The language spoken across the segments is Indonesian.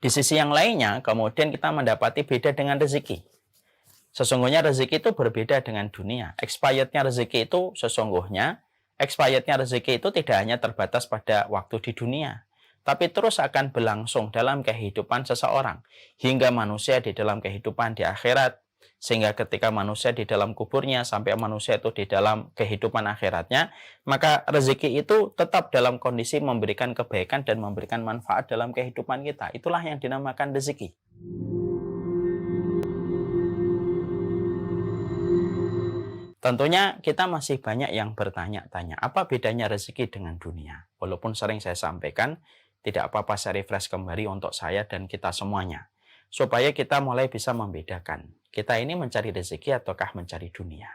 Di sisi yang lainnya, kemudian kita mendapati beda dengan rezeki. Sesungguhnya rezeki itu berbeda dengan dunia. Expirednya rezeki itu sesungguhnya, expirednya rezeki itu tidak hanya terbatas pada waktu di dunia, tapi terus akan berlangsung dalam kehidupan seseorang, hingga manusia di dalam kehidupan di akhirat, sehingga ketika manusia di dalam kuburnya, sampai manusia itu di dalam kehidupan akhiratnya, maka rezeki itu tetap dalam kondisi memberikan kebaikan dan memberikan manfaat dalam kehidupan kita. Itulah yang dinamakan rezeki. Tentunya kita masih banyak yang bertanya-tanya, apa bedanya rezeki dengan dunia? Walaupun sering saya sampaikan, tidak apa-apa saya refresh kembali untuk saya dan kita semuanya. Supaya kita mulai bisa membedakan, kita ini mencari rezeki ataukah mencari dunia.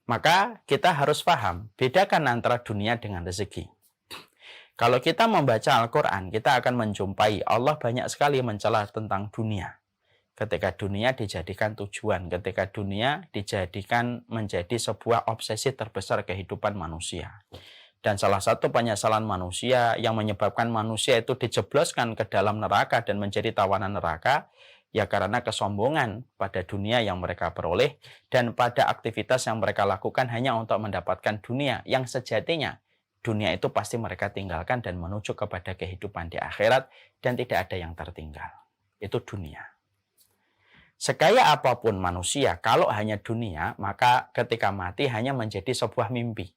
Maka kita harus paham, bedakan antara dunia dengan rezeki. Kalau kita membaca Al-Quran, kita akan menjumpai Allah banyak sekali mencela tentang dunia. Ketika dunia dijadikan tujuan, ketika dunia dijadikan menjadi sebuah obsesi terbesar kehidupan manusia. Dan salah satu penyesalan manusia yang menyebabkan manusia itu dijebloskan ke dalam neraka dan menjadi tawanan neraka, ya karena kesombongan pada dunia yang mereka peroleh dan pada aktivitas yang mereka lakukan hanya untuk mendapatkan dunia yang sejatinya dunia itu pasti mereka tinggalkan dan menuju kepada kehidupan di akhirat dan tidak ada yang tertinggal. Itu dunia. Sekaya apapun manusia, kalau hanya dunia, maka ketika mati hanya menjadi sebuah mimpi.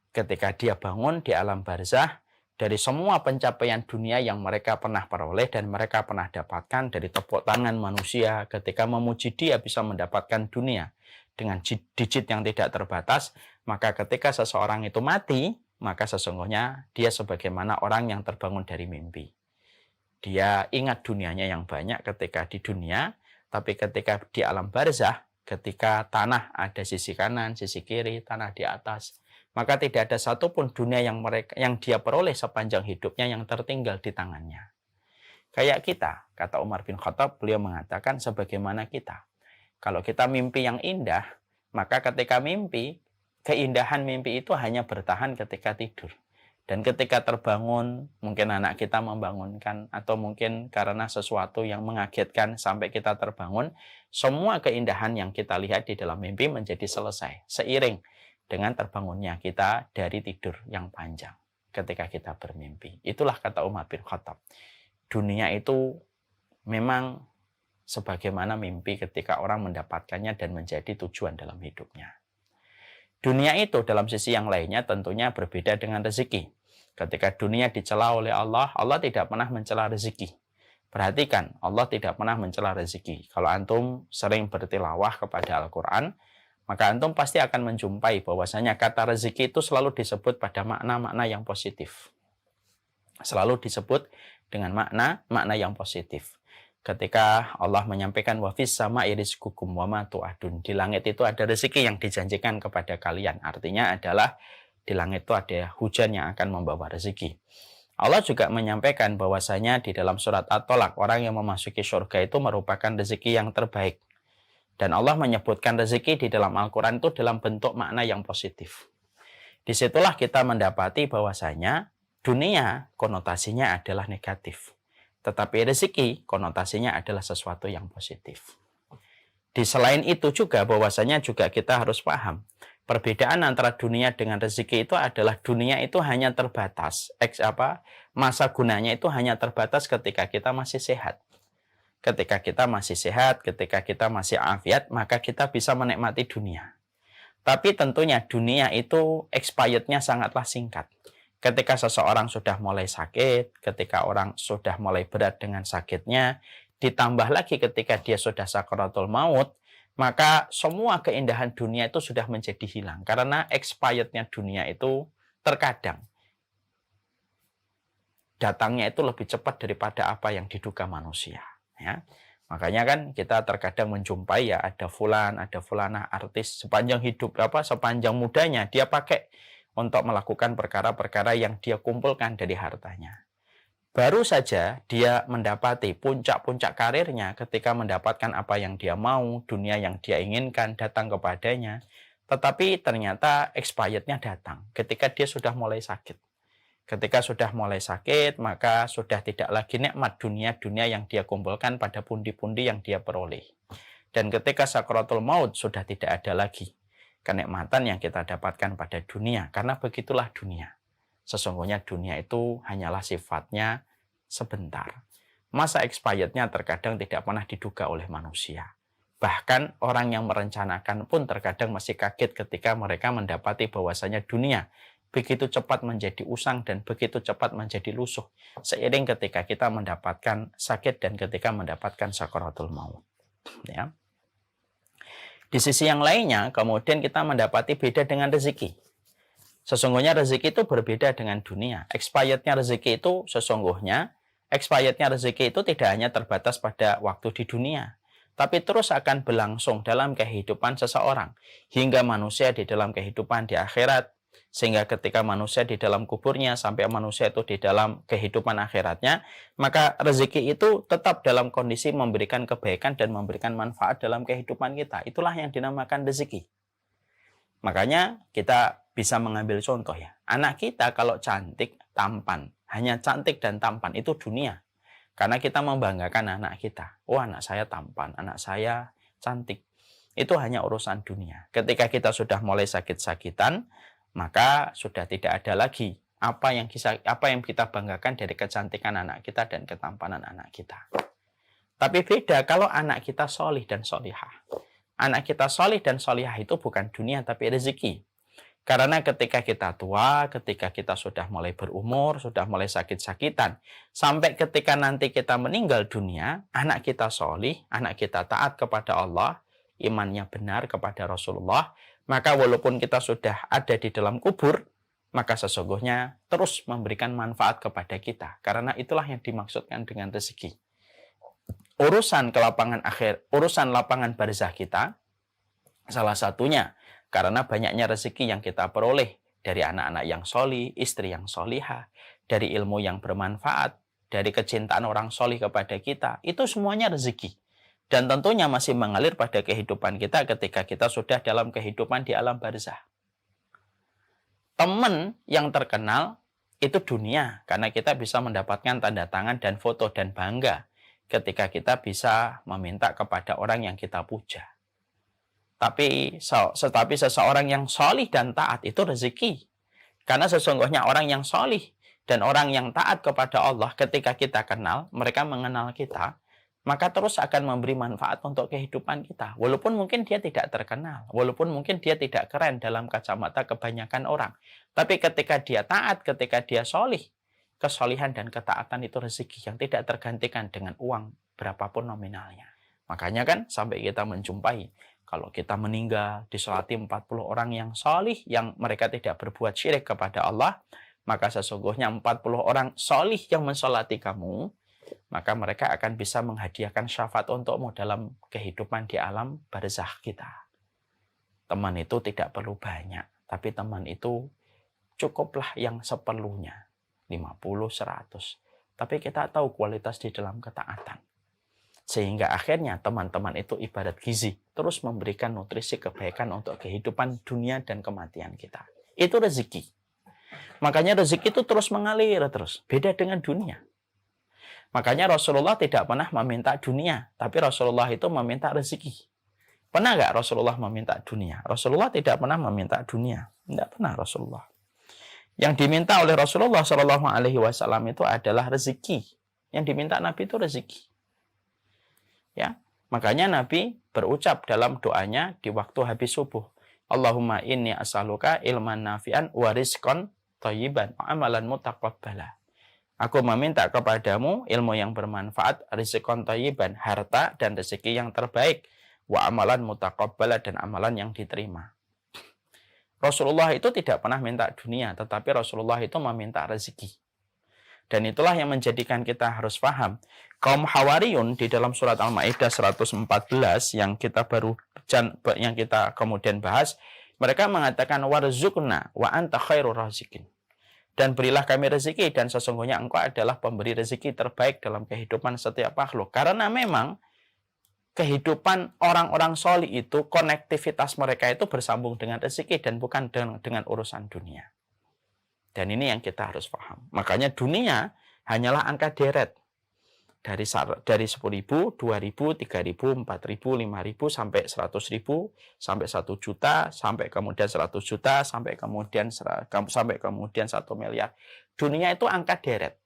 Ketika dia bangun di alam barzah, dari semua pencapaian dunia yang mereka pernah peroleh dan mereka pernah dapatkan, dari tepuk tangan manusia ketika memuji dia bisa mendapatkan dunia dengan digit yang tidak terbatas, maka ketika seseorang itu mati, maka sesungguhnya dia sebagaimana orang yang terbangun dari mimpi. Dia ingat dunianya yang banyak ketika di dunia, tapi ketika di alam barzah, ketika tanah ada sisi kanan, sisi kiri, tanah di atas, maka tidak ada satupun dunia yang dia peroleh sepanjang hidupnya yang tertinggal di tangannya. Kayak kita, kata Umar bin Khattab, beliau mengatakan sebagaimana kita. Kalau kita mimpi yang indah, maka ketika mimpi, keindahan mimpi itu hanya bertahan ketika tidur. Dan ketika terbangun, mungkin anak kita membangunkan, atau mungkin karena sesuatu yang mengagetkan sampai kita terbangun, semua keindahan yang kita lihat di dalam mimpi menjadi selesai, seiring dengan terbangunnya kita dari tidur yang panjang ketika kita bermimpi. Itulah kata Umar bin Khattab. Dunia itu memang sebagaimana mimpi ketika orang mendapatkannya dan menjadi tujuan dalam hidupnya. Dunia itu dalam sisi yang lainnya tentunya berbeda dengan rezeki. Ketika dunia dicela oleh Allah, Allah tidak pernah mencela rezeki. Perhatikan, Allah tidak pernah mencela rezeki. Kalau antum sering bertilawah kepada Al-Quran, maka antum pasti akan menjumpai bahwasanya kata rezeki itu selalu disebut pada makna-makna yang positif. Selalu disebut dengan makna yang positif. Ketika Allah menyampaikan wafis sama iriskukum wama tu'adun, di langit itu ada rezeki yang dijanjikan kepada kalian. Artinya adalah di langit itu ada hujan yang akan membawa rezeki. Allah juga menyampaikan bahwasanya di dalam surat At-Tolak, orang yang memasuki surga itu merupakan rezeki yang terbaik. Dan Allah menyebutkan rezeki di dalam Al-Quran itu dalam bentuk makna yang positif. Disitulah kita mendapati bahwasanya dunia konotasinya adalah negatif. Tetapi rezeki konotasinya adalah sesuatu yang positif. Di selain itu juga bahwasanya juga kita harus paham perbedaan antara dunia dengan rezeki itu adalah dunia itu hanya terbatas, masa gunanya itu hanya terbatas ketika kita masih sehat. Ketika kita masih sehat, ketika kita masih afiat, maka kita bisa menikmati dunia. Tapi tentunya dunia itu expirednya sangatlah singkat. Ketika seseorang sudah mulai sakit, ketika orang sudah mulai berat dengan sakitnya, ditambah lagi ketika dia sudah sakaratul maut, maka semua keindahan dunia itu sudah menjadi hilang. Karena expirednya dunia itu terkadang datangnya itu lebih cepat daripada apa yang diduga manusia. Ya. Makanya kan kita terkadang menjumpai ya ada fulan, ada fulana artis sepanjang hidup sepanjang mudanya dia pakai untuk melakukan perkara-perkara yang dia kumpulkan dari hartanya. Baru saja dia mendapati puncak-puncak karirnya ketika mendapatkan apa yang dia mau, dunia yang dia inginkan datang kepadanya. Tetapi ternyata expirednya datang ketika dia sudah mulai sakit. Ketika sudah mulai sakit, maka sudah tidak lagi nikmat dunia-dunia yang dia kumpulkan pada pundi-pundi yang dia peroleh. Dan ketika sakaratul maut sudah tidak ada lagi kenikmatan yang kita dapatkan pada dunia. Karena begitulah dunia. Sesungguhnya dunia itu hanyalah sifatnya sebentar. Masa expirednya terkadang tidak pernah diduga oleh manusia. Bahkan orang yang merencanakan pun terkadang masih kaget ketika mereka mendapati bahwasanya dunia begitu cepat menjadi usang dan begitu cepat menjadi lusuh. Seiring ketika kita mendapatkan sakit dan ketika mendapatkan sakaratul maut. Ya. Di sisi yang lainnya, kemudian kita mendapati beda dengan rezeki. Sesungguhnya rezeki itu berbeda dengan dunia. Expirednya rezeki itu sesungguhnya, expirednya rezeki itu tidak hanya terbatas pada waktu di dunia, tapi terus akan berlangsung dalam kehidupan seseorang, hingga manusia di dalam kehidupan di akhirat, sehingga ketika manusia di dalam kuburnya sampai manusia itu di dalam kehidupan akhiratnya, maka rezeki itu tetap dalam kondisi memberikan kebaikan dan memberikan manfaat dalam kehidupan kita. Itulah yang dinamakan rezeki. Makanya kita bisa mengambil contoh ya. Anak kita kalau cantik, tampan, hanya cantik dan tampan itu dunia. Karena kita membanggakan anak kita. Oh, anak saya tampan, anak saya cantik. Itu hanya urusan dunia. Ketika kita sudah mulai sakit-sakitan, maka sudah tidak ada lagi apa yang kita banggakan dari kecantikan anak kita dan ketampanan anak kita. Tapi beda kalau anak kita solih dan solihah. Anak kita solih dan solihah itu bukan dunia tapi rezeki. Karena ketika kita tua, ketika kita sudah mulai berumur, sudah mulai sakit-sakitan, sampai ketika nanti kita meninggal dunia, anak kita solih, anak kita taat kepada Allah, imannya benar kepada Rasulullah, maka walaupun kita sudah ada di dalam kubur, maka sesungguhnya terus memberikan manfaat kepada kita. Karena itulah yang dimaksudkan dengan rezeki. Urusan lapangan barzah kita, salah satunya karena banyaknya rezeki yang kita peroleh dari anak-anak yang solih, istri yang solihah, dari ilmu yang bermanfaat, dari kecintaan orang solih kepada kita, itu semuanya rezeki. Dan tentunya masih mengalir pada kehidupan kita ketika kita sudah dalam kehidupan di alam barzah. Teman yang terkenal itu dunia, karena kita bisa mendapatkan tanda tangan dan foto dan bangga ketika kita bisa meminta kepada orang yang kita puja. Tapi seseorang yang solih dan taat itu rezeki. Karena sesungguhnya orang yang solih dan orang yang taat kepada Allah ketika kita kenal, mereka mengenal kita, maka terus akan memberi manfaat untuk kehidupan kita. Walaupun mungkin dia tidak terkenal, walaupun mungkin dia tidak keren dalam kacamata kebanyakan orang. Tapi ketika dia taat, ketika dia solih, kesolihan dan ketaatan itu rezeki yang tidak tergantikan dengan uang berapapun nominalnya. Makanya kan sampai kita menjumpai, kalau kita meninggal disolati 40 orang yang solih, yang mereka tidak berbuat syirik kepada Allah, maka sesungguhnya 40 orang solih yang mensolati kamu, maka mereka akan bisa menghadiahkan syafaat untukmu dalam kehidupan di alam barzakh kita. Teman itu tidak perlu banyak, tapi teman itu cukuplah yang seperlunya, 50, 100. Tapi kita tahu kualitas di dalam ketaatan. Sehingga akhirnya teman-teman itu ibarat gizi, terus memberikan nutrisi kebaikan untuk kehidupan dunia dan kematian kita. Itu rezeki. Makanya rezeki itu terus mengalir terus, beda dengan dunia. Makanya Rasulullah tidak pernah meminta dunia, tapi Rasulullah itu meminta rezeki. Pernah nggak Rasulullah meminta dunia? Rasulullah tidak pernah meminta dunia. Tidak pernah Rasulullah. Yang diminta oleh Rasulullah Shallallahu Alaihi Wasallam itu adalah rezeki. Yang diminta Nabi itu rezeki. Ya, makanya Nabi berucap dalam doanya di waktu habis subuh, Allahumma inni as'aluka ilman nafi'an wa rizqan thayyiban wa amalan mutaqabbala. Aku meminta kepadamu ilmu yang bermanfaat, rizqan thayyiban, harta dan rezeki yang terbaik, wa amalan mutaqabbala, dan amalan yang diterima. Rasulullah itu tidak pernah minta dunia, tetapi Rasulullah itu meminta rezeki. Dan itulah yang menjadikan kita harus paham. Kaum Hawariyun di dalam surat Al-Maidah 114 yang kita kemudian bahas, mereka mengatakan warzuqna wa anta khairur raziqin. Dan berilah kami rezeki, dan sesungguhnya engkau adalah pemberi rezeki terbaik dalam kehidupan setiap makhluk. Karena memang kehidupan orang-orang solih itu, konektivitas mereka itu bersambung dengan rezeki dan bukan dengan urusan dunia. Dan ini yang kita harus paham. Makanya dunia hanyalah angka deret. Dari 10.000, 2.000, 3.000, 4.000, 5.000, sampai 100.000, sampai 1 juta, sampai kemudian 100 juta, sampai kemudian 1 miliar. Dunia itu angka deret.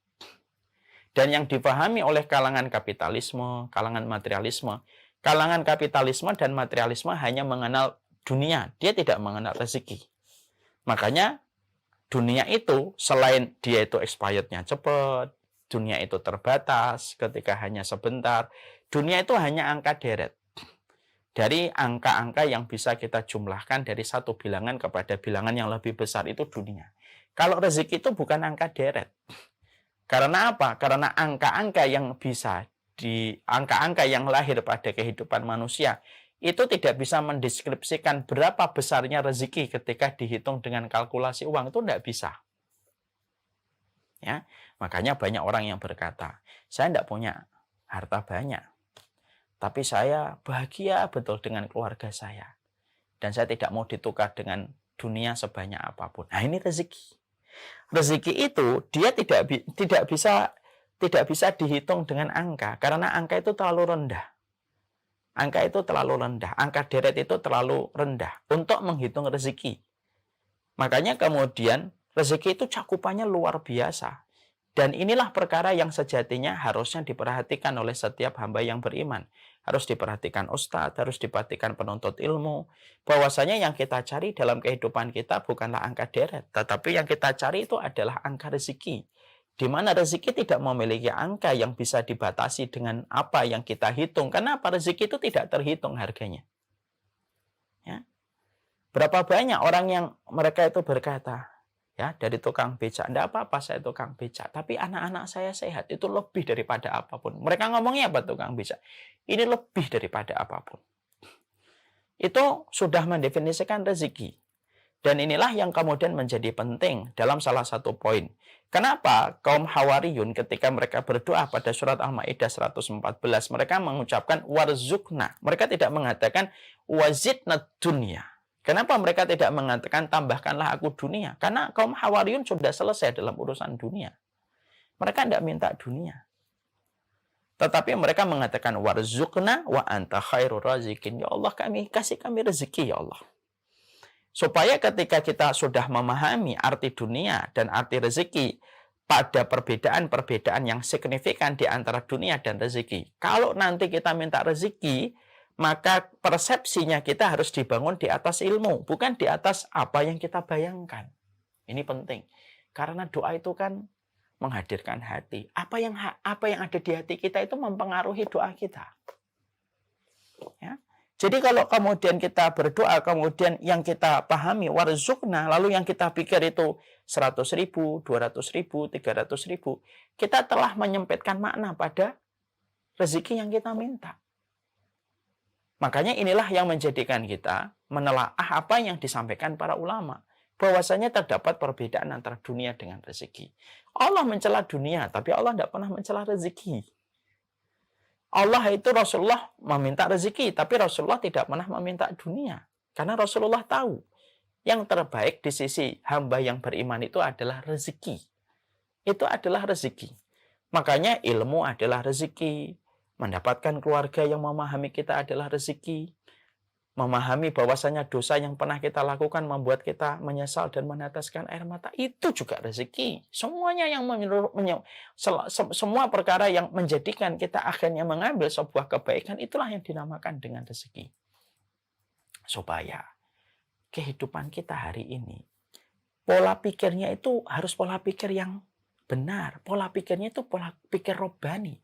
Dan yang dipahami oleh kalangan kapitalisme, kalangan materialisme, kalangan kapitalisme dan materialisme hanya mengenal dunia, dia tidak mengenal rezeki. Makanya dunia itu selain dia itu expirednya cepat, dunia itu terbatas, ketika hanya sebentar, dunia itu hanya angka deret. Dari angka-angka yang bisa kita jumlahkan dari satu bilangan kepada bilangan yang lebih besar itu dunia. Kalau rezeki itu bukan angka deret. Karena apa? Karena angka-angka yang angka-angka yang lahir pada kehidupan manusia itu tidak bisa mendeskripsikan berapa besarnya rezeki ketika dihitung dengan kalkulasi uang, itu tidak bisa. Ya, makanya banyak orang yang berkata, saya tidak punya harta banyak, tapi saya bahagia betul dengan keluarga saya. Dan saya tidak mau ditukar dengan dunia sebanyak apapun. Nah, ini rezeki. Rezeki itu dia tidak bisa dihitung dengan angka, karena angka itu terlalu rendah. Angka itu terlalu rendah, angka deret itu terlalu rendah untuk menghitung rezeki. Makanya kemudian rezeki itu cakupannya luar biasa. Dan inilah perkara yang sejatinya harusnya diperhatikan oleh setiap hamba yang beriman. Harus diperhatikan ustadz, harus diperhatikan penuntut ilmu. Bahwasanya yang kita cari dalam kehidupan kita bukanlah angka deret, tetapi yang kita cari itu adalah angka rezeki. Di mana rezeki tidak memiliki angka yang bisa dibatasi dengan apa yang kita hitung. Karena apa? Rezeki itu tidak terhitung harganya. Ya. Berapa banyak orang yang mereka itu berkata, ya, dari tukang becak, enggak apa-apa saya tukang becak, tapi anak-anak saya sehat, itu lebih daripada apapun. Mereka ngomongnya apa tukang becak? Ini lebih daripada apapun. Itu sudah mendefinisikan rezeki. Dan inilah yang kemudian menjadi penting dalam salah satu poin. Kenapa kaum Hawariyun ketika mereka berdoa pada surat Al-Maidah 114, mereka mengucapkan warzukna. Mereka tidak mengatakan wazidna dunya. Kenapa mereka tidak mengatakan tambahkanlah aku dunia? Karena kaum Hawariyun sudah selesai dalam urusan dunia. Mereka tidak minta dunia. Tetapi mereka mengatakan warzukna wa anta khairur razikin. Ya Allah, kasih kami rezeki ya Allah. Supaya ketika kita sudah memahami arti dunia dan arti rezeki pada perbedaan-perbedaan yang signifikan di antara dunia dan rezeki. Kalau nanti kita minta rezeki, maka persepsinya kita harus dibangun di atas ilmu, bukan di atas apa yang kita bayangkan. Ini penting. Karena doa itu kan menghadirkan hati. Apa yang ada di hati kita itu mempengaruhi doa kita. Ya. Jadi kalau kemudian kita berdoa, kemudian yang kita pahami warzukna, lalu yang kita pikir itu 100.000, 200.000, 300.000, kita telah menyempitkan makna pada rezeki yang kita minta. Makanya inilah yang menjadikan kita menelaah apa yang disampaikan para ulama. Bahwasanya terdapat perbedaan antara dunia dengan rezeki. Allah mencela dunia, tapi Allah tidak pernah mencela rezeki. Allah itu Rasulullah meminta rezeki, tapi Rasulullah tidak pernah meminta dunia. Karena Rasulullah tahu yang terbaik di sisi hamba yang beriman itu adalah rezeki. Itu adalah rezeki. Makanya ilmu adalah rezeki. Mendapatkan keluarga yang memahami kita adalah rezeki. Memahami bahwasanya dosa yang pernah kita lakukan membuat kita menyesal dan meneteskan air mata, itu juga rezeki. Semuanya yang semua perkara yang menjadikan kita akhirnya mengambil sebuah kebaikan, itulah yang dinamakan dengan rezeki. Supaya kehidupan kita hari ini, pola pikirnya itu harus pola pikir yang benar. Pola pikirnya itu pola pikir robbani.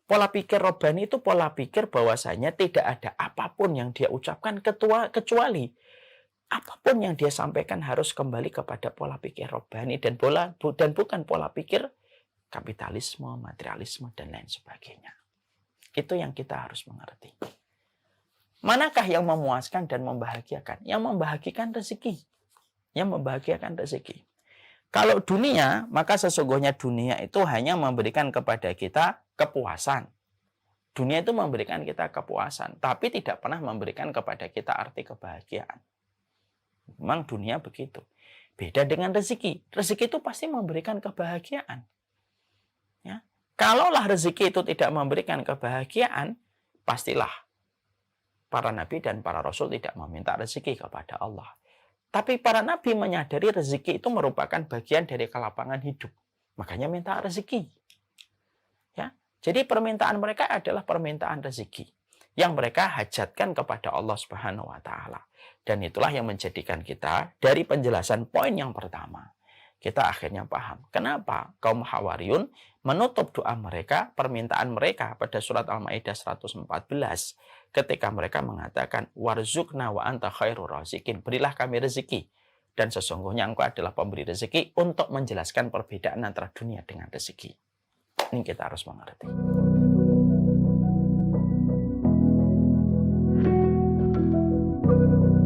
Pola pikir robbani itu pola pikir bahwasanya tidak ada apapun yang dia ucapkan kecuali apapun yang dia sampaikan harus kembali kepada pola pikir robbani dan bukan pola pikir kapitalisme, materialisme, dan lain sebagainya. Itu yang kita harus mengerti. Manakah yang memuaskan dan membahagiakan? Yang membahagiakan rezeki. Yang membahagiakan rezeki. Kalau dunia, maka sesungguhnya dunia itu hanya memberikan kepada kita kepuasan. Dunia itu memberikan kita kepuasan, tapi tidak pernah memberikan kepada kita arti kebahagiaan. Memang dunia begitu. Beda dengan rezeki. Rezeki itu pasti memberikan kebahagiaan. Ya. Kalaulah rezeki itu tidak memberikan kebahagiaan, pastilah para nabi dan para rasul tidak meminta rezeki kepada Allah. Tapi para nabi menyadari rezeki itu merupakan bagian dari kelapangan hidup. Makanya minta rezeki. Ya. Jadi permintaan mereka adalah permintaan rezeki yang mereka hajatkan kepada Allah Subhanahu wa taala. Dan itulah yang menjadikan kita dari penjelasan poin yang pertama, kita akhirnya paham kenapa kaum Hawariyun menutup doa mereka, permintaan mereka pada surat Al-Maidah 114 ketika mereka mengatakan warzuqna wa anta khairur raziqin, berilah kami rezeki dan sesungguhnya engkau adalah pemberi rezeki, untuk menjelaskan perbedaan antara dunia dengan rezeki. Ini kita harus mengerti.